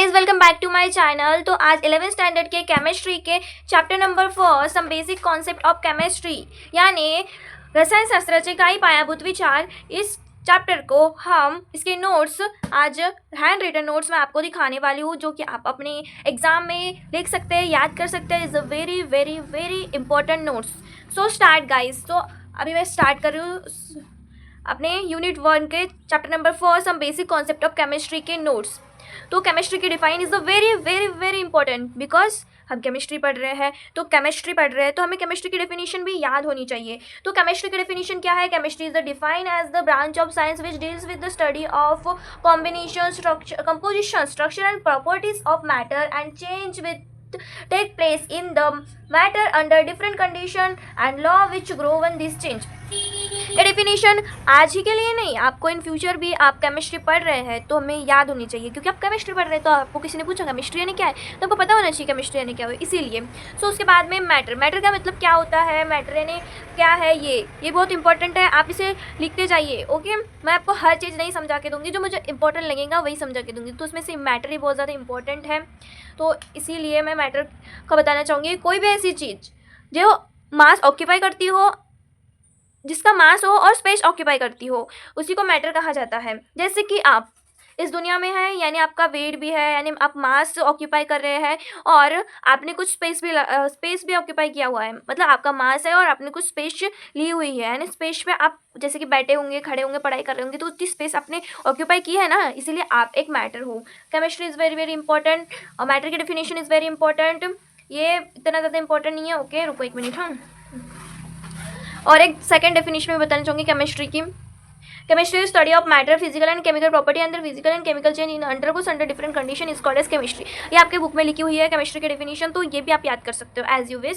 Guys welcome back to my channel. तो आज 11th standard के केमिस्ट्री के chapter number 4 some basic concept of chemistry यानी रसायन शास्त्राचे काही पायाभूत विचार, इस चैप्टर को हम इसके नोट्स आज हैंड रिटन नोट्स में आपको दिखाने वाली हूँ, जो कि आप अपने एग्जाम में लिख सकते हैं, याद कर सकते हैं। Is a very very very important notes. So start guys. तो अभी मैं स्टार्ट कर रही हूँ अपने यूनिट 1 के chapter number 4 some basic concept of chemistry के नोट्स। तो केमिस्ट्री की define is the very very very important, because हम केमिस्ट्री पढ़ रहे हैं तो हमें केमिस्ट्री की डेफिनेशन भी याद होनी चाहिए। तो केमिस्ट्री की डेफिनेशन क्या है? Chemistry is the define as the branch of science which deals with the study of combination composition structure and properties of matter and change with take place in the matter under different condition and law which govern this change। ये definition आज ही के लिए नहीं, आपको in future भी आप chemistry पढ़ रहे हैं तो हमें याद होनी चाहिए, क्योंकि आप केमिस्ट्री पढ़ रहे हैं तो आपको किसी ने पूछा केमिस्ट्री यानी क्या है, तो आपको पता होना चाहिए केमिस्ट्री यानी क्या है, इसीलिए। सो उसके बाद में मैटर का मतलब क्या होता है, मैटर यानी क्या है, ये बहुत इंपॉर्टेंट है, आप इसे लिखते जाइए। ओके, मैं आपको हर चीज़ नहीं समझा के दूंगी, जो मुझे इंपॉर्टेंट लगेगा वही समझा के दूंगी। तो उसमें से मैटर ही बहुत ज़्यादा इंपॉर्टेंट है, तो इसीलिए मैं मैटर का बताना चाहूँगी। कोई भी ऐसी चीज़ जो मास ऑक्यूपाई करती हो, जिसका मास हो और स्पेस ऑक्यूपाई करती हो, उसी को मैटर कहा जाता है। जैसे कि आप इस दुनिया में हैं, यानी आपका वेट भी है, यानी आप मास ऑक्यूपाई कर रहे हैं और आपने कुछ स्पेस भी ऑक्यूपाई किया हुआ है, मतलब आपका मास है और आपने कुछ स्पेस ली हुई है, यानी स्पेस पे आप जैसे कि बैठे होंगे, खड़े होंगे, पढ़ाई कर रहे होंगे, तो उतनी स्पेस आपने ऑक्यूपाई की है ना, इसीलिए आप एक मैटर हो। Chemistry is very very important और मैटर की डेफिनेशन इज़ वेरी इंपॉर्टेंट। ये इतना ज़्यादा इंपॉर्टेंट नहीं है। ओके, रुको एक मिनट। हाँ, और एक सेकेंड डेफिनेशन में बताना चाहूँगी केमिस्ट्री की। Chemistry is study of matter physical and chemical property under physical and chemical change in undergoes under different condition is called as chemistry. ये आपके बुक में लिखी हुई है केमिस्ट्री की डेफिनेशन, तो ये भी आप याद कर सकते हो as you wish.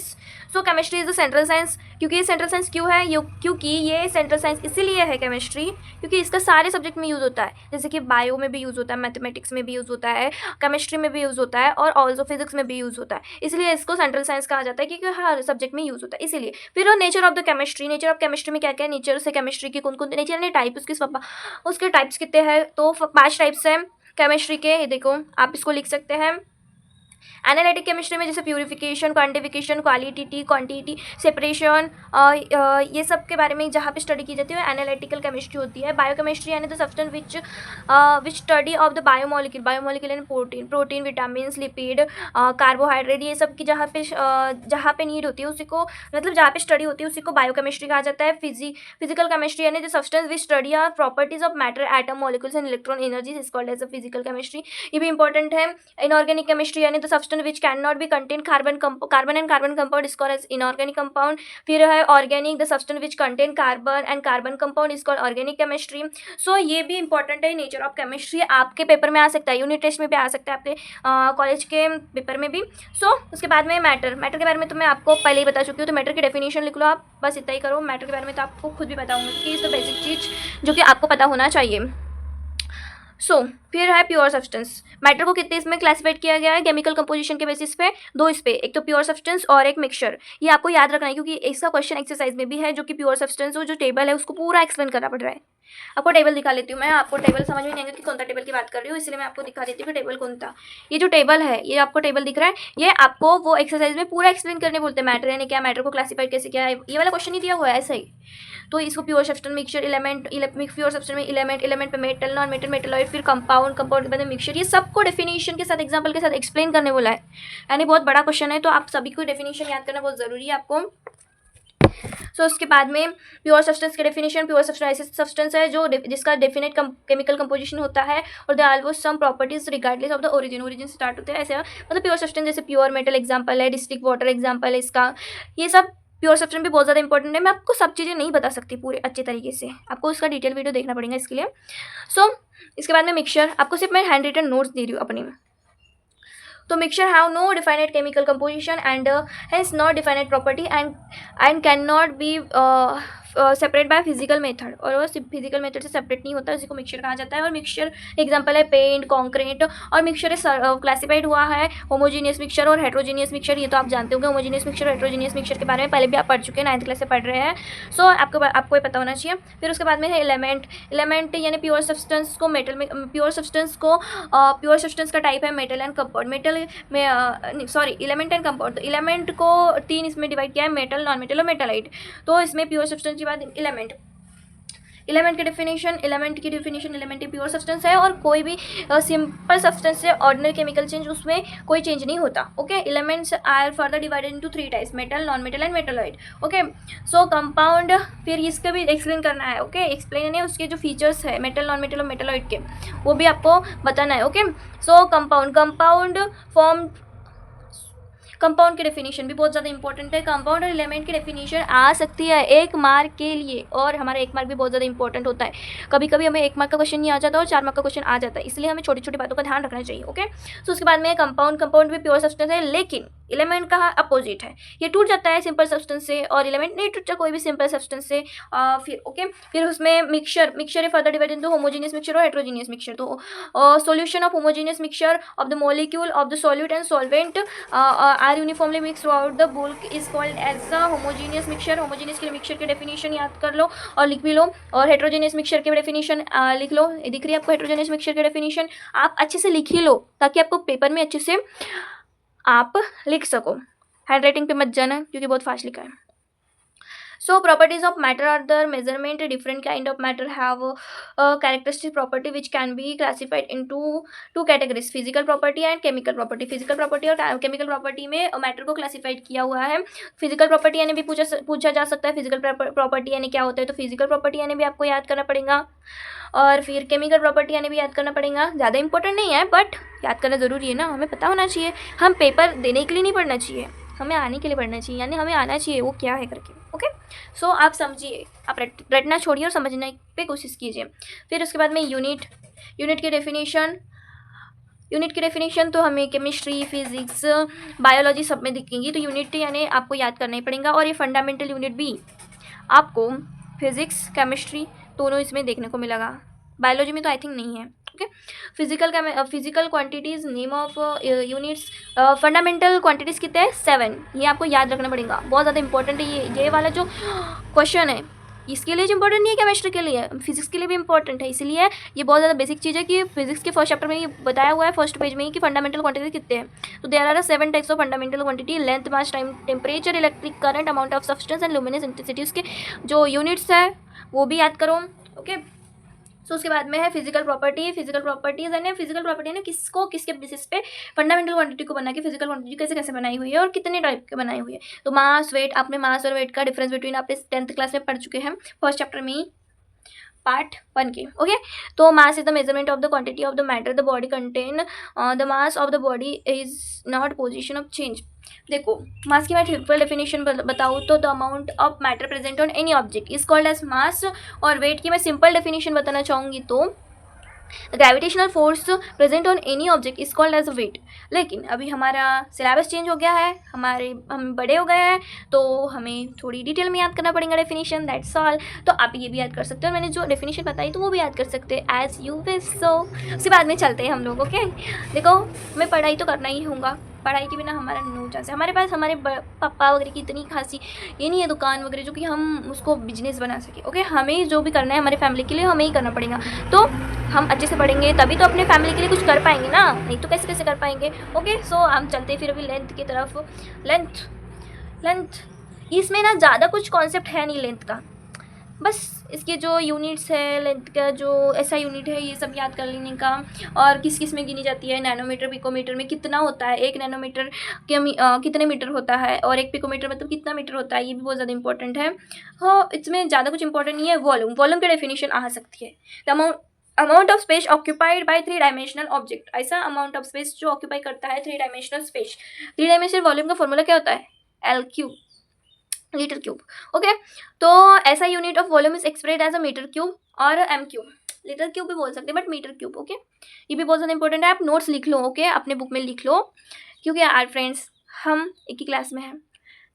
So chemistry is the central science. क्योंकि ये सेंट्रल साइंस क्यों है? क्योंकि ये सेंट्रल साइंस इसीलिए है केमिस्ट्री, क्योंकि इसका सारे सब्जेक्ट में यूज़ होता है। जैसे कि बायो में भी यूज़ होता है, मैथमेटिक्स में भी यूज़ होता है, केमिस्ट्री में भी यूज़ होता है और ऑल्सो फिजिक्स में भी यूज़ होता है, इसलिए इसको सेंट्रल साइंस कहा जाता है, क्योंकि हर सब्जेक्ट में यूज़ होता है इसीलिए। फिर nature of the chemistry. Nature of chemistry में क्या क्या है? नेचर से केमिस्ट्री की कौन कौन नेचर यानी टाइप, उसके टाइप्स कितने हैं? तो 5 टाइप्स हैं केमिस्ट्री के। ये देखो, आप इसको लिख सकते हैं। एनालिटिक केमिस्ट्री में जैसे purification, quantification, quality, quantity, separation, ये सब के बारे में जहाँ पे स्टडी की जाती है एनालिटिकल केमिस्ट्री होती है। बायोकेमिस्ट्री यानी the substance which study of the biomolecule यानी प्रोटीन, विटामिन, लिपिड, कार्बोहाइड्रेट, ये सब की जहाँ पे नीड होती है उसी को, मतलब जहाँ पे स्टडी होती है उसी को बायोकेमिस्ट्री कहा जाता है। फिजिकल केमिस्ट्री यानी the substance which study of properties of matter, atom, molecules and electron energies is called as a physical chemistry. ये भी इंपॉर्टेंट है। इनऑर्गेनिक केमिस्ट्री यानी the substance which can not be contain carbon and carbon compound is called as inorganic compound. फिर है organic, the substance which contain carbon and carbon compound is called organic chemistry. So ये भी important है। Nature of chemistry आपके paper में आ सकता है, unit test में भी आ सकता है, आपके कॉलेज के पेपर में भी। सो उसके बाद में मैटर के बारे में तो मैं आपको पहले ही बता चुकी हूँ, तो मैटर की डेफिनेशन लिख लो आप, बस इतना ही करो। मैटर के बारे में तो आपको खुद भी पता होगा, कि इज द बेसिक चीज़ जो कि आपको पता होना चाहिए। सो फिर है प्योर सब्सटेंस। मैटर को कितने इसमें क्लासिफाइड किया गया है? केमिकल कंपोजिशन के बेसिस पे, 2 इस पे, एक तो प्योर सब्सटेंस और एक मिक्सचर। ये आपको याद रखना है, क्योंकि इसका क्वेश्चन एक्सरसाइज में भी है, जो कि प्योर सब्सटेंस हो, जो टेबल है उसको पूरा एक्सप्लेन करना पड़ रहा है। आपको टेबल दिखा लेती हूँ मैं, आपको टेबल समझ में नहीं आएगा कि कौन सा टेबल की बात कर रही हूँ, इसलिए मैं आपको दिखा देती हूँ कि टेबल कौन था। ये जो टेबल है, ये आपको टेबल दिख रहा है, ये आपको वो एक्सरसाइज में पूरा एक्सप्लेन करने बोलते हैं। मैटर यानी क्या, मैटर को क्लासिफाइड कैसे किया है, ये वाला क्वेश्चन ही दिया हुआ है ऐसा ही। तो इसको pure substance, mixture, pure substance में एलिमेंट पे मेटल, नॉन मेटल, मेटलॉइड, फिर कंपाउंड के बाद में मिक्सचर, ये सबको डेफिनेशन के साथ, एग्जांपल के साथ एक्सप्लेन करने बोला है। यानी बहुत बड़ा क्वेश्चन है, तो आप सभी को डेफिनेशन याद करना बहुत ज़रूरी है आपको। सो उसके बाद में प्योर सब्सटेंस के डेफिनेशन। प्योर सब्सटेंस ऐसे सब्सटेंस है जो जिसका डेफिनेट केमिकल कंपोजिशन होता है और they almost same properties regardless of the origin start होते हैं ऐसे, मतलब प्योर सब्सटेंस जैसे प्योर मेटल एग्जांपल है, डिस्टिक वाटर एग्जांपल है इसका। ये सब प्योर सब्सटेंस भी बहुत ज़्यादा इंपॉर्टेंट है। मैं आपको सब चीज़ें नहीं बता सकती पूरे अच्छे तरीके से, आपको उसका डिटेल वीडियो देखना पड़ेगा इसके लिए। सो इसके बाद में मिक्सचर, आपको सिर्फ मैं हैंड रिटन नोट्स दे रही हूँ अपनी में। तो mixture have no definite chemical composition and hence not definite property and cannot be separate by physical method, और वो फिजिकल मेथड से सेपरेट नहीं होता, जिसको मिक्सचर कहा जाता है। और मिक्सचर एग्जांपल है पेंट, कॉन्क्रीट। और मिक्सचर क्लासिफाइड हुआ है होमोजीनियस मिक्सचर और हेट्रोजीनियस मिक्सचर। ये तो आप जानते होंगे होमोजीनियस मिक्सचर, हेट्रोजीनियस मिक्सचर के बारे में पहले भी आप पढ़ चुके हैं, 9th क्लास से पढ़ रहे हैं। सो आपको ये पता होना चाहिए। फिर उसके बाद में है एलिमेंट यानी प्योर सब्सटेंस को मेटल में, प्योर सब्सटेंस का टाइप है मेटल एंड कंपाउंड। मेटल में एलिमेंट एंड कंपाउंड, तो एलिमेंट को 3 इसमें डिवाइड किया है, मेटल, नॉन मेटल और मेटालाइट। तो इसमें प्योर सब्सटेंस के बाद एलिमेंट की डेफिनेशन एलिमेंट प्योर सब्सटेंस है, और कोई भी सिंपल सब्सटेंस से ऑर्डिनरी केमिकल चेंज, उसमें कोई चेंज नहीं होता। Okay, elements are further divided into 3 types, metal, non metal and metalloid. Okay, so compound, फिर इसका भी एक्सप्लेन करना है। ओके, एक्सप्लेन है उसके जो फीचर्स है मेटल, नॉन मेटल और मेटालॉइड के, वो भी आपको बताना है। ओके, सो कंपाउंड की डेफिनेशन भी बहुत ज़्यादा इंपॉर्टेंट है। कंपाउंड और एलिमेंट की डेफिनेशन आ सकती है 1 मार्क के लिए, और हमारा 1 मार्क भी बहुत ज़्यादा इंपॉर्टेंट होता है। कभी कभी हमें 1 मार्क का क्वेश्चन नहीं आ जाता और 4 मार्क का क्वेश्चन आ जाता है, इसलिए हमें छोटी छोटी बातों का ध्यान रखना चाहिए। ओके, सो उसके बाद में कंपाउंड भी प्योर सब्सटेंस है, लेकिन एलिमेंट का अपोजिट है, ये टूट जाता है सिंपल सब्सटेंस से, और एलिमेंट नहीं टूटता कोई भी सिंपल सब्सटेंस से। फिर उसमें मिक्सचर है further divided into homogeneous mixture और हेट्रोजीनियस मिक्सचर। तो solution of homogeneous mixture of the molecule of the solute and solvent are uniformly mix throughout the bulk is called as a homogeneous mixture. Homogeneous के mixture की definition याद कर लो और लिख भी लो, और हेट्रोजेनियस मिक्सचर की डेफिनेशन लिख लो। दिख रही है आपको हेट्रोजेनियस मिक्सचर की डेफिनेशन, आप अच्छे से लिख ही लो ताकि आपको पेपर में अच्छे से आप लिख सको। हैंडराइटिंग पे मत जाना क्योंकि बहुत फास्ट लिखा है। So properties of matter are the measurement, different kind of matter have characteristic property which can be classified into 2 categories, physical property and chemical property. Physical property और केमिकल प्रॉपर्टी में matter को classified किया हुआ है। Physical property यानी भी पूछा जा सकता है, फिजिकल प्रॉपर्टी यानी क्या होता है, तो फिजिकल प्रॉपर्टी यानी भी आपको याद करना पड़ेगा, और फिर केमिकल प्रॉपर्टी यानी भी याद करना पड़ेगा। ज़्यादा इंपॉर्टेंट नहीं है बट याद करना ज़रूरी है ना, हमें पता होना चाहिए। हम पेपर देने के लिए नहीं पढ़ना चाहिए, हमें आने के लिए पढ़ना चाहिए, यानी हमें आना चाहिए वो क्या है करके। ओके, सो आप समझिए, आप रटना छोड़िए और समझने पे कोशिश कीजिए। फिर उसके बाद में यूनिट की डेफिनेशन तो हमें केमिस्ट्री, फिजिक्स, बायोलॉजी सब में दिखेंगी, तो यूनिट यानी आपको याद करना ही पड़ेगा। और ये फंडामेंटल यूनिट भी आपको फिजिक्स, केमिस्ट्री दोनों इसमें देखने को मिलेगा, बायोलॉजी में तो आई थिंक नहीं है। Okay, physical quantities, name of units, fundamental quantities कितने हैं 7, ये आपको याद रखना पड़ेगा, बहुत ज़्यादा इंपॉर्टेंट है ये वाला जो क्वेश्चन है। इसके लिए जो इंपॉर्टेंट नहीं है केमिस्ट्री के लिए, फिजिक्स के लिए भी इंपॉर्टेंट है, इसलिए ये बहुत ज़्यादा बेसिक चीज़ है कि फिजिक्स के फर्स्ट चैप्टर में ये बताया हुआ है, फर्स्ट पेज में ही, कि फंडामेंटल क्वांटिटी कितने हैं। तो there are 7 types of fundamental quantity, length, mass, time, temperature, electric current, amount of substance and luminous intensity. उसके जो यूनिट्स है वो भी याद करो। ओके, सो उसके बाद में है फिजिकल प्रॉपर्टीज यानी फिजिकल प्रॉपर्टी ने किसके बेसिस पे फंडामेंटल क्वांटिटी को बना के फिजिकल क्वांटिटी कैसे बनाई हुई है और कितने टाइप के बनाई हुई है। तो मास, वेट, आपने मास और वेट का डिफरेंस बिटवीन आपने 10th क्लास में पढ़ चुके हैं, फर्स्ट चैप्टर में ही, पार्ट 1 के। ओके, तो mass is the measurement of the quantity of the matter the body contain, the mass of the body is not position of change. देखो, mass की मैं सिंपल डेफिनेशन बताऊँ तो the amount of matter present on any object is called as mass. और weight की मैं simple definition बताना चाहूँगी तो gravitational force present on any object is called as weight. लेकिन अभी हमारा सिलेबस चेंज हो गया है, हम बड़े हो गए हैं, तो हमें थोड़ी डिटेल में याद करना पड़ेगा डेफिनेशन, दैट्स ऑल। तो आप ये भी याद कर सकते हो, मैंने जो डेफिनेशन बताई तो वो भी याद कर सकते हैं एज यू विश। सो उसके बाद में चलते हैं हम लोग। ओके, देखो, हमें पढ़ाई तो करना ही होगा, पढ़ाई के बिना हमारा नो चांस है। हमारे पास हमारे पापा वगैरह की इतनी खासी ये नहीं है दुकान वगैरह जो कि हम उसको बिजनेस बना सके। ओके, हमें जो भी करना है हमारे फैमिली के लिए हमें ही करना पड़ेगा। तो हम अच्छे से पढ़ेंगे तभी तो अपने फैमिली के लिए कुछ कर पाएंगे ना, नहीं तो कैसे कर पाएंगे। ओके, सो हम चलते हैं फिर अभी लेंथ की तरफ। लेंथ इसमें ना ज़्यादा कुछ कॉन्सेप्ट है नहीं लेंथ का, बस इसके जो यूनिट्स है, लेंथ का जो ऐसा यूनिट है ये सब याद कर लेने का, और किस किस में गिनी जाती है, नैनोमीटर, पिकोमीटर में कितना होता है, 1 नैनोमीटर के कितने मीटर होता है, और 1 पिकोमीटर मतलब कितना मीटर होता है, ये भी बहुत ज़्यादा इंपॉर्टेंट है। हाँ, इसमें ज़्यादा कुछ इंपॉर्टेंट नहीं है। वॉल्यूम की डेफिनेशन आ सकती है, the amount of space occupied by 3 dimensional object. ऐसा अमाउंट ऑफ स्पेस जो ऑक्यूपाई करता है 3 डायमेंशनल स्पेस। 3 डायमेंशनल वॉल्यूम का फॉर्मूला क्या होता है, L3, लीटर क्यूब। ओके, तो ऐसा unit of volume is expressed as a metre cube और एम क्यूब। लीटर क्यूब भी बोल सकते हैं बट मीटर क्यूब। ओके, ये भी बहुत ज़्यादा इंपॉर्टेंट है, आप नोट्स लिख लो। ओके, अपने बुक में लिख लो, क्योंकि यार फ्रेंड्स हम एक ही क्लास में हैं,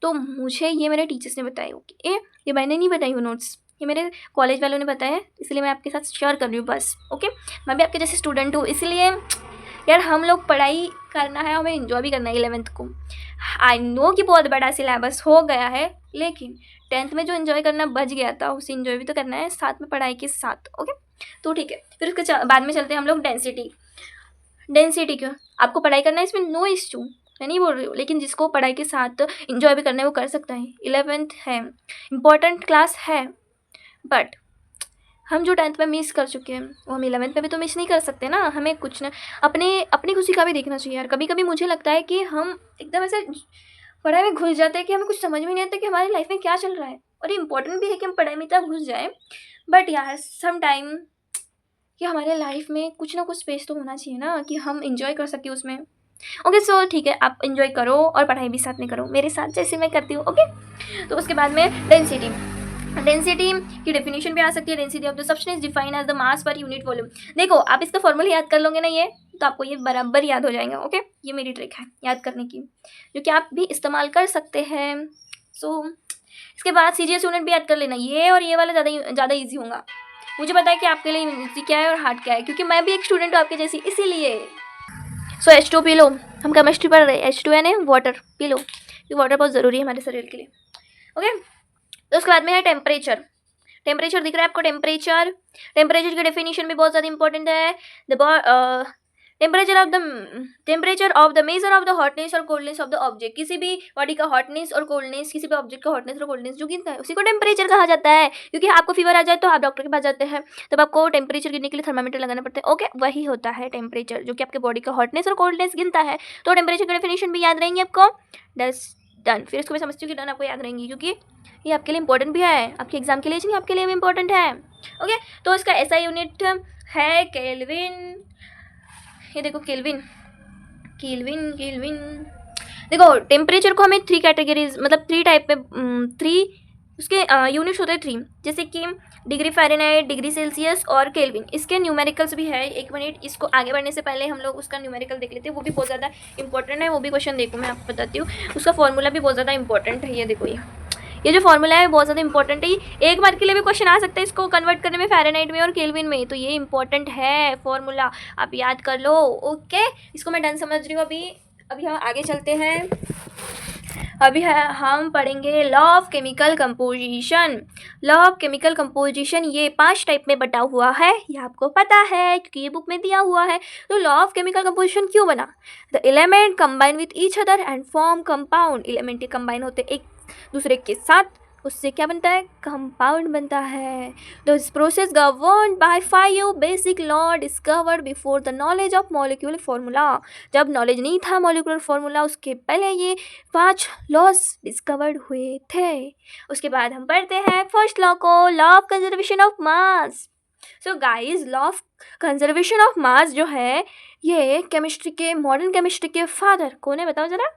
तो मुझे ये मेरे टीचर्स ने बताई। ओके, ये मैंने नहीं बताई वो नोट्स, ये मेरे कॉलेज वालों ने बताया है, इसलिए मैं आपके साथ शेयर कर रही हूँ बस। ओके, मैं भी आपके जैसे स्टूडेंट हूँ, इसलिए यार हम लोग पढ़ाई करना है, हमें इन्जॉय भी करना है 11th को। आई नो कि बहुत बड़ा सिलेबस हो गया है, लेकिन 10th में जो इन्जॉय करना बच गया था उसे इन्जॉय भी तो करना है साथ में पढ़ाई के साथ। ओके, तो ठीक है, फिर उसके बाद में चलते हैं हम लोग डेंसिटी क्यों आपको पढ़ाई करना है, इसमें नो इश्यू, मैं नहीं बोल रही हूँ, लेकिन जिसको पढ़ाई के साथ इन्जॉय भी करना है वो कर सकता है। 11th है, इम्पॉर्टेंट क्लास है, बट हम जो 10th में मिस कर चुके हैं वो हम 11th में भी तो मिस नहीं कर सकते ना। हमें कुछ ना अपनी खुशी का भी देखना चाहिए यार। कभी कभी मुझे लगता है कि हम एकदम ऐसे पढ़ाई में घुस जाते हैं कि हमें कुछ समझ में नहीं आता कि हमारी लाइफ में क्या चल रहा है, और ये इंपॉर्टेंट भी है कि हम पढ़ाई में इतना घुस जाए, बट यार सम टाइम कि हमारे लाइफ में कुछ ना कुछ स्पेस तो होना चाहिए ना कि हम इंजॉय कर सकें उसमें। ओके, सो ठीक है, आप इंजॉय करो और पढ़ाई भी साथ में करो मेरे साथ, जैसे मैं करती हूँ। ओके, तो उसके बाद में डेंसिटी की डेफिनेशन भी आ सकती है। Density of the substance define as the mass per unit volume. देखो, आप इसका फॉर्मूला याद कर लोगे ना ये, तो आपको ये बराबर याद हो जाएगा। ओके, ये मेरी ट्रिक है याद करने की, जो कि आप भी इस्तेमाल कर सकते हैं। सो इसके बाद सीजीएस यूनिट भी याद कर लेना, ये और ये वाला ज़्यादा ईजी होगा। मुझे पता है कि आपके लिए ईजी क्या है और हार्ड क्या है, क्योंकि मैं भी एक स्टूडेंट हूँ आपके जैसी, इसीलिए। सो H2 पी लो, हम केमिस्ट्री पढ़ रहे हैं, H2 यानी वाटर पी लो, ये वाटर बहुत ज़रूरी है हमारे शरीर के लिए। ओके, तो उसके बाद में है टेम्परेचर दिख रहा है आपको। टेम्परेचर की डेफिनेशन भी बहुत ज़्यादा इंपॉर्टेंट है। Temperature of the measure of the hotness और कोल्डनेस ऑफ द ऑब्जेक्ट। किसी भी बॉडी का हॉटनेस और कोल्डनेस, किसी भी ऑब्जेक्ट का हॉटनेस और कोल्डनेस जो गिनता है उसी को टेम्परेचर कहा जाता है। क्योंकि आपको फीवर आ जाए तो आप डॉक्टर के पास जाते हैं, तब आपको टेम्परेचर गिनने के लिए थर्मामीटर लगाना पड़ता है। ओके, वही होता है टेम्परेचर, जो कि आपके बॉडी का हॉटनेस और कोल्डनेस गिनता है। तो टेम्परेचर की डेफिनेशन भी याद रहेंगी आपको। डन, फिर इसको मैं समझती हूँ कि डन आपको याद रहेंगी, क्योंकि ये आपके लिए इंपॉर्टेंट भी है, आपके एग्जाम के लिए नहीं, आपके लिए भी इंपॉर्टेंट है। ओके, तो इसका ऐसा यूनिट है केल्विन। ये देखो केल्विन, देखो टेम्परेचर को हमें 3 कैटेगरीज, मतलब 3 टाइप में 3 उसके यूनिट्स होते हैं 3, जैसे कि डिग्री फ़ारेनहाइट, डिग्री सेल्सियस और केल्विन। इसके न्यूमेरिकल्स भी है। एक मिनट, इसको आगे बढ़ने से पहले हम लोग उसका न्यूमेरिकल देख लेते हैं, वो भी बहुत ज़्यादा इंपॉर्टेंट है। वो भी क्वेश्चन देखो, मैं आपको बताती हूँ, उसका फॉर्मूला भी बहुत ज़्यादा इंपॉर्टेंट है। ये देखो, ये जो फॉर्मूला है बहुत ज़्यादा इंपॉर्टेंट है। ये 1 मार्क के लिए भी क्वेश्चन आ सकता है इसको कन्वर्ट करने में फ़ारेनहाइट में और केल्विन में, तो ये इंपॉर्टेंट है फॉर्मूला, आप याद कर लो। ओके, इसको मैं डन समझ रही हूँ। अभी हम आगे चलते हैं। अभी हम पढ़ेंगे लॉ ऑफ केमिकल कंपोजिशन। ये 5 टाइप में बटा हुआ है, ये आपको पता है क्योंकि ये बुक में दिया हुआ है। तो लॉ ऑफ केमिकल कंपोजिशन क्यों बना? The element combine with each other and form compound. Element combine होते एक दूसरे के साथ, उससे क्या बनता है? कंपाउंड बनता है। This process governed bye 5 basic law discovered before the knowledge of molecular formula. जब नॉलेज नहीं था मॉलिक्यूलर फार्मूला, उसके पहले ये 5 लॉज डिस्कवर्ड हुए थे। उसके बाद हम पढ़ते हैं फर्स्ट लॉ को, law of conservation of mass. So guys, law of conservation of mass जो है, ये मॉडर्न केमिस्ट्री के फादर कौन है बताओ जरा?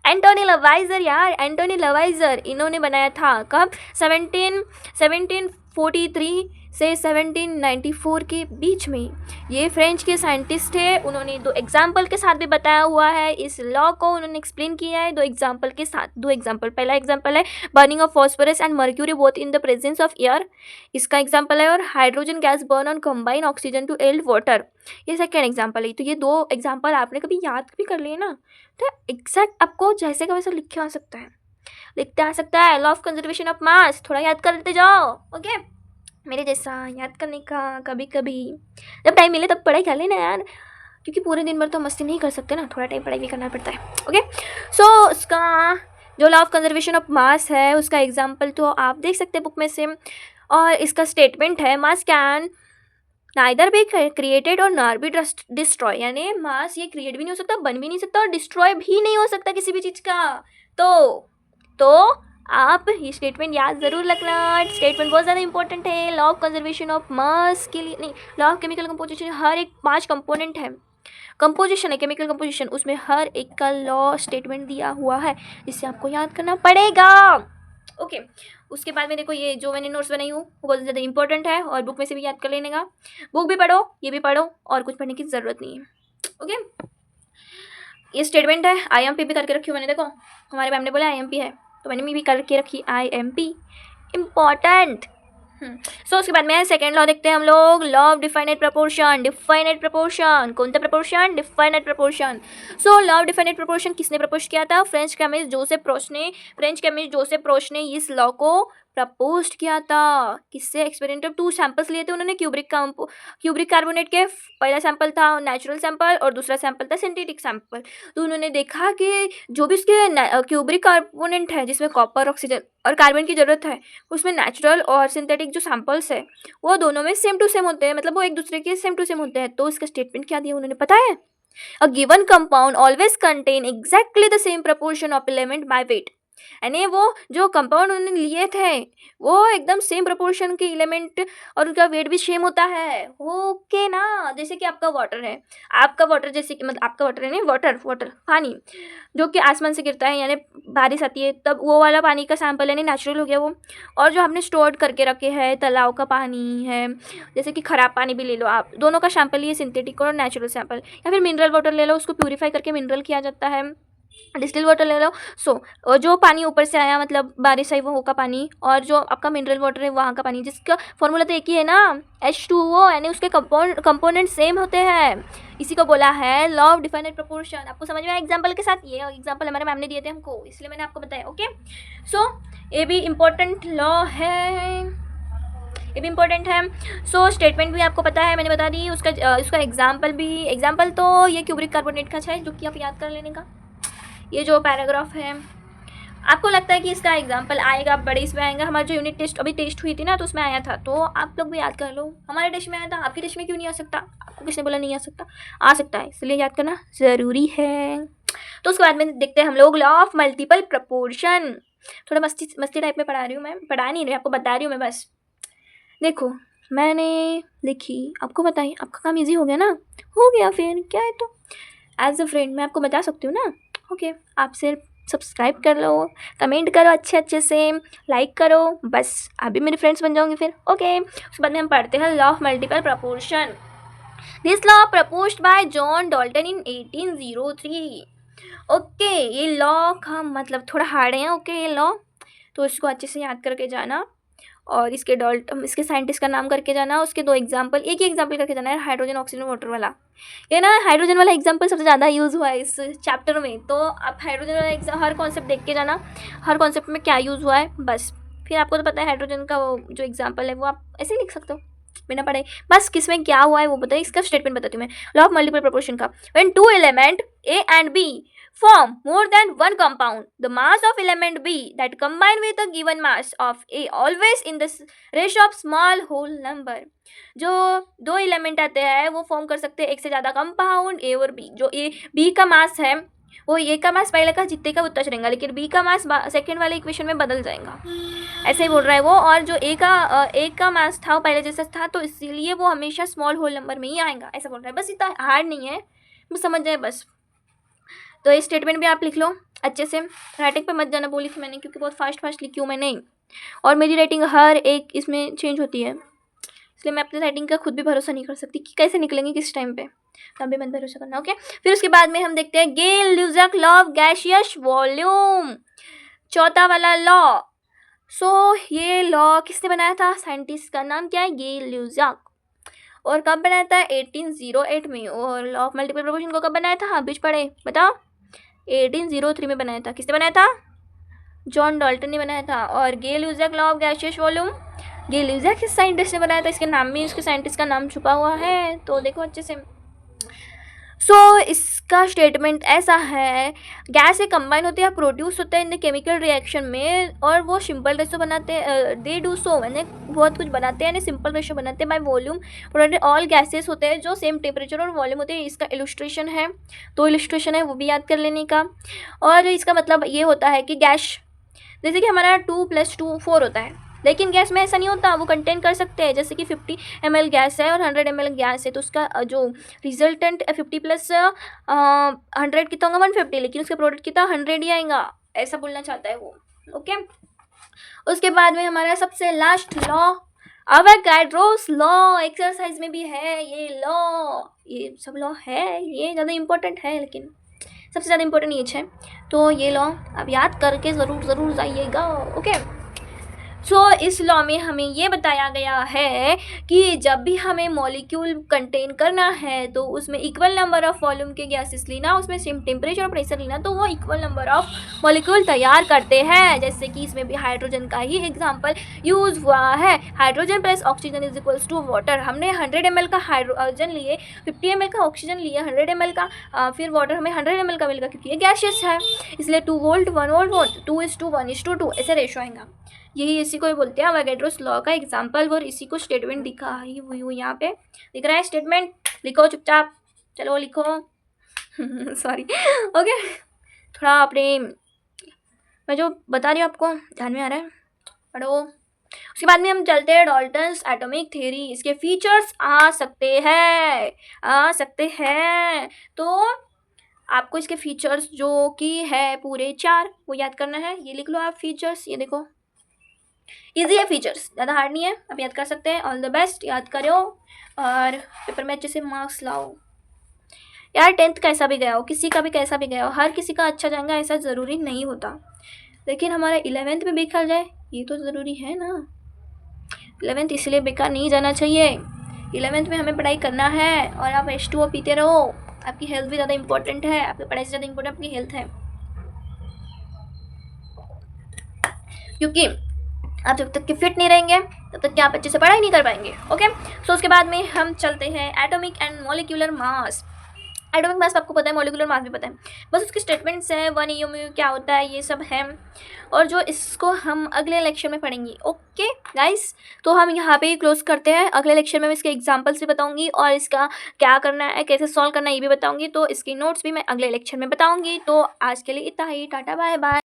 एंटोनी लवाइजर यार, एंटोनी लवाइजर, इन्होंने बनाया था। कब? 1743 से 1794 के बीच में। ये फ्रेंच के साइंटिस्ट थे। उन्होंने 2 एग्जाम्पल के साथ भी बताया हुआ है इस लॉ को, उन्होंने एक्सप्लेन किया है 2 एग्जाम्पल के साथ। 2 एग्जाम्पल, पहला एग्जाम्पल है burning of phosphorus and mercury both in the presence of air, इसका एग्जाम्पल है। और hydrogen gas burn on combine oxygen to yield water, ये सेकेंड एग्जाम्पल है। तो ये 2 एग्जाम्पल आपने कभी याद भी कर लिए ना, तो एग्जैक्ट आपको जैसे का वैसा लिखा आ सकता है, law of conservation of mass, थोड़ा याद करते जाओ। ओके, मेरे जैसा याद करने का कभी कभी जब टाइम मिले तब पढ़ाई कर लेना यार, क्योंकि पूरे दिन भर तो मस्ती नहीं कर सकते ना, थोड़ा टाइम पढ़ाई भी करना पड़ता है। ओके, सो उसका जो law of conservation of mass है उसका एग्जाम्पल तो आप देख सकते हैं बुक में से, और इसका स्टेटमेंट है मास कैन नाइदर बी क्रिएटेड और नॉर बी डिस्ट्रॉय, यानी मास ये क्रिएट भी नहीं हो सकता, बन भी नहीं सकता और डिस्ट्रॉय भी नहीं हो सकता किसी भी चीज़ का। तो आप ये स्टेटमेंट याद ज़रूर रखना, स्टेटमेंट बहुत ज़्यादा इंपॉर्टेंट है। Law of conservation of mass के लिए नहीं, लॉ ऑफ केमिकल कंपोजिशन, हर एक 5 कंपोनेंट है, कंपोजिशन है केमिकल कंपोजिशन, उसमें हर एक का लॉ स्टेटमेंट दिया हुआ है, जिससे आपको याद करना पड़ेगा। ओके, उसके बाद में देखो ये जो मैंने नोट्स बनाई हूँ वो बहुत ज़्यादा इंपॉर्टेंट है और बुक में से भी याद कर लेने का। बुक भी पढ़ो, ये भी पढ़ो, और कुछ पढ़ने की ज़रूरत नहीं है। ओके, ये स्टेटमेंट है, IMP भी करके रखी हूँ मैंने। देखो हमारे मैम ने बोला IMP है, तो मैंने भी करके रखी IMP, इम्पॉर्टेंट। सो उसके बाद में सेकेंड लॉ देखते हैं हम लोग, law of definite proportion. Definite proportion कौन सा proportion? Definite proportion. So law of definite proportion किसने प्रपोज किया था? फ्रेंच केमिस्ट जोसेफ प्रोश ने इस लॉ को प्रपोज किया था। किससे? एक्सपेरिमेंट 2 सैंपल्स लिए थे उन्होंने क्यूब्रिक कार्बोनेट के। पहला सैंपल था नेचुरल सैंपल और दूसरा सैंपल था सिंथेटिक सैंपल। तो उन्होंने देखा कि जो भी उसके क्यूब्रिक कार्बोनेट है जिसमें कॉपर, ऑक्सीजन और कार्बन की ज़रूरत है, उसमें नेचुरल और सिंथेटिक जो सैंपल्स है वो दोनों में सेम टू सेम होते हैं, मतलब वो एक दूसरे के सेम टू सेम होते हैं। तो इसका स्टेटमेंट क्या दिया उन्होंने पता है? A given compound always contain exactly the same proportion of element by weight. यानी वो जो कंपाउंड उन्होंने लिए थे वो एकदम सेम प्रोपोर्शन के एलिमेंट और उनका वेट भी सेम होता है। ओके ना? जैसे कि आपका वाटर है, जैसे कि मतलब आपका वाटर है नहीं, वाटर पानी जो कि आसमान से गिरता है, यानी बारिश आती है तब वो वाला पानी का सैंपल यानी नेचुरल हो गया वो। और जो हमने स्टोर करके रखे हैं तालाब का पानी है, जैसे कि ख़राब पानी भी ले लो आप, दोनों का सैंपल ये सिंथेटिक और नेचुरल सैंपल। या फिर मिनरल वाटर ले लो, उसको प्यूरीफाई करके मिनरल किया जाता है। डिस्टिल वाटर ले लो। और जो पानी ऊपर से आया मतलब बारिश आई वो का पानी, और जो आपका मिनरल वाटर है वहाँ का पानी, जिसका फॉर्मूला तो एक ही है ना, H2O, यानी उसके कंपोनेंट सेम होते हैं। इसी को बोला है लॉ ऑफ डिफाइनाइट प्रोपोर्शन। आपको समझ में आया एग्जाम्पल के साथ? ये एग्जाम्पल हमारे मैम ने दिए थे हमको, इसलिए मैंने आपको बताया। ओके, सो ये भी इम्पोर्टेंट लॉ है, ये भी इम्पोर्टेंट है। सो स्टेटमेंट भी आपको पता है, मैंने बता दी। उसका एग्जाम्पल तो ये क्यूब्रिक कार्बोनेट का है, जो कि आप याद कर लेने का। ये जो पैराग्राफ है, आपको लगता है कि इसका एग्जाम्पल आएगा, बड़े इसमें आएगा। हमारा जो यूनिट टेस्ट अभी टेस्ट हुई थी ना, तो उसमें आया था, तो आप लोग भी याद कर लो। हमारे टेस्ट में आया था, आपके टेस्ट में क्यों नहीं आ सकता? आपको किसने बोला नहीं आ सकता? आ सकता है, इसलिए याद करना ज़रूरी है। तो उसके बाद में देखते हैं हम लोग लॉ ऑफ मल्टीपल प्रपोर्शन। थोड़ा मस्ती टाइप में पढ़ा रही हूँ मैं, पढ़ा नहीं रही, आपको बता रही हूँ मैं बस। देखो मैंने लिखी, आपको बताइए, आपका काम ईजी हो गया ना? हो गया, फिर क्या है। तो एज अ फ्रेंड मैं आपको बता सकती हूँ ना। ओके, आप सिर्फ सब्सक्राइब कर लो, कमेंट करो अच्छे से, लाइक करो, बस आप भी मेरे फ्रेंड्स बन जाओगे फिर। ओके, उसके बाद में हम पढ़ते हैं law of multiple proportion. This law proposed by John Dalton in 1803। Okay, ये लॉ का मतलब थोड़ा हार्ड है। ओके, ये लॉ तो इसको अच्छे से याद करके जाना, और इसके साइंटिस्ट का नाम करके जाना, उसके 2 एग्जाम्पल, एक ही एग्जाम्पल करके जाना है, हाइड्रोजन ऑक्सीजन वाटर वाला। ये ना हाइड्रोजन वाला एग्जाम्पल सबसे ज़्यादा यूज़ हुआ है इस चैप्टर में, तो आप हाइड्रोजन वाला हर कॉन्सेप्ट देख के जाना, हर कॉन्सेप्ट में क्या यूज़ हुआ है बस। फिर आपको तो पता है हाइड्रोजन का वो जो एग्जाम्पल है वो आप ऐसे ही लिख सकते हो बिना पढ़े, बस किसमें क्या हुआ है वो बताइए। इसका स्टेटमेंट बताती हूँ मैं, लॉ ऑफ मल्टीपल प्रोपोर्शन का। When 2 element A and B form more than one compound, the mass of element B that combine with a given mass of A always in the ratio of small whole number। जो 2 element आते हैं वो form कर सकते हैं एक से ज़्यादा कंपाउंड A और B। जो B का मास है वो A का मास पहले का जितने का उतना रहेगा, लेकिन B का मास सेकेंड वाले इक्वेशन में बदल जाएगा, ऐसे ही बोल रहा है वो। और जो A का मास था वो पहले जैसा था, तो इसीलिए वो हमेशा स्मॉल होल नंबर में ही आएगा, ऐसा बोल रहा है। बस इतना हार्ड नहीं है, बस समझ जाए बस। तो ये स्टेटमेंट भी आप लिख लो अच्छे से, राइटिंग पे मत जाना बोली थी मैंने, क्योंकि बहुत फास्ट लिखी हूँ मैंने, और मेरी राइटिंग हर एक इसमें चेंज होती है, इसलिए मैं अपनी राइटिंग का खुद भी भरोसा नहीं कर सकती कि कैसे निकलेंगे किस टाइम पे, तब भी मत भरोसा करना। ओके, फिर उसके बाद में हम देखते हैं गेल-ल्यूजक लॉ ऑफ गैसियस वॉल्यूम, चौथा वाला लॉ। सो ये लॉ किसने बनाया था? साइंटिस्ट का नाम क्या है? गेल-ल्यूजक। और कब बनाया था? 1808 में। और लॉ ऑफ मल्टीपल प्रोपोर्शन को कब बनाया था? बीच पढ़े बताओ। 1803 में बनाया था। किसने बनाया था? जॉन डाल्टन ने बनाया था। और गेल-ल्यूजक लॉ ऑफ गैसियस वॉल्यूम, गेल-ल्यूजक किस साइंटिस्ट ने बनाया था? इसके नाम में उसके साइंटिस्ट का नाम छुपा हुआ है, तो देखो अच्छे से। सो इसका स्टेटमेंट ऐसा है, गैस से कंबाइन होते हैं, प्रोड्यूस होते हैं इन द केमिकल रिएक्शन में, और वो सिंपल रेशो बनाते हैं, दे डू सो, मैंने बहुत कुछ बनाते हैं, यानी सिंपल रेशो बनाते हैं by volume provided all gases होते हैं जो सेम टेम्परेचर और वॉल्यूम होते हैं। इसका इलस्ट्रेशन है, 2 इलस्ट्रेशन है वो भी याद कर लेने का। और इसका मतलब ये होता है कि गैस, जैसे कि हमारा 2 + 2 4 होता है, लेकिन गैस में ऐसा नहीं होता, वो कंटेन कर सकते हैं। जैसे कि 50 ml गैस है और 100 ml गैस है, तो उसका जो रिजल्टेंट 50 + 100 कितना होगा? 150, लेकिन उसका प्रोडक्ट कितना? 100 ही आएगा, ऐसा बोलना चाहता है वो। ओके, उसके बाद में हमारा सबसे लास्ट लॉ, अवोगाड्रोस लॉ, एक्सरसाइज में भी है ये लॉ, ये सब लॉ है, ये ज़्यादा इम्पोर्टेंट है, लेकिन सबसे ज़्यादा इम्पोर्टेंट ये है। तो ये लॉ आप याद करके ज़रूर जाइएगा। ओके, सो इस लॉ में हमें ये बताया गया है कि जब भी हमें मॉलिक्यूल कंटेन करना है तो उसमें इक्वल नंबर ऑफ वॉल्यूम के गैसेस लेना, उसमें सेम टेम्परेचर और प्रेशर लेना, तो वो इक्वल नंबर ऑफ मॉलिक्यूल तैयार करते हैं। जैसे कि इसमें भी हाइड्रोजन का ही एग्जांपल यूज़ हुआ है। Hydrogen plus oxygen is equals to water. हमने 100 ml का हाइड्रोजन लिए, 50 ml का ऑक्सीजन लिए, 100 ml का फिर वाटर हमें 100 ml का मिलेगा क्योंकि ये गैसियस है, इसलिए 2 वोल्ट 1 वोल्ट 2:1:2 ऐसे रेशो आएगा। यही इसी को ही बोलते हैं अवोगाड्रोस लॉ का एग्जाम्पल, और इसी को स्टेटमेंट दिखा ही हुई हूँ यहाँ पे। दिख रहा है स्टेटमेंट? लिखो चुपचाप, चलो लिखो। सॉरी। ओके, थोड़ा अपने मैं जो बता रही हूँ आपको ध्यान में आ रहा है, पढ़ो। उसके बाद में हम चलते हैं डाल्टन्स एटॉमिक थ्योरी। इसके फीचर्स आ सकते हैं। तो आपको इसके फीचर्स जो कि है पूरे 4 वो याद करना है। ये लिख लो आप फीचर्स, ये देखो इजी है फीचर्स, ज़्यादा हार्ड नहीं है, आप याद कर सकते हैं। ऑल द बेस्ट, याद करो और पेपर में अच्छे से मार्क्स लाओ। यार 10th कैसा भी गया हो, किसी का भी कैसा भी गया हो, हर किसी का अच्छा जाएगा ऐसा ज़रूरी नहीं होता, लेकिन हमारा 11th में बेकार जाए ये तो ज़रूरी है ना। 11th इसलिए बेकार नहीं जाना चाहिए। 11th में हमें पढ़ाई करना है और आप H2O पीते रहो। आपकी हेल्थ भी ज़्यादा इंपॉर्टेंट है, आपकी पढ़ाई से ज़्यादा इंपॉर्टेंट आपकी हेल्थ है, क्योंकि आप जब तक कि फिट नहीं रहेंगे तब तक कि आप अच्छे से पढ़ाई नहीं कर पाएंगे। ओके, सो उसके बाद में हम चलते हैं atomic and molecular mass. Atomic mass आपको पता है, मॉलिक्यूलर मास भी पता है, बस उसके स्टेटमेंट्स हैं 1 AU क्या होता है, ये सब है, और जो इसको हम अगले लेक्चर में पढ़ेंगे। ओके गाइस, तो हम यहाँ पे ही क्लोज करते हैं। अगले लेक्चर में मैं इसके एग्जांपल्स भी बताऊंगी और इसका क्या करना है, कैसे सॉल्व करना है ये भी बताऊंगी। तो इसकी नोट्स भी मैं अगले लेक्चर में बताऊंगी। तो आज के लिए इतना ही, टाटा बाय बाय।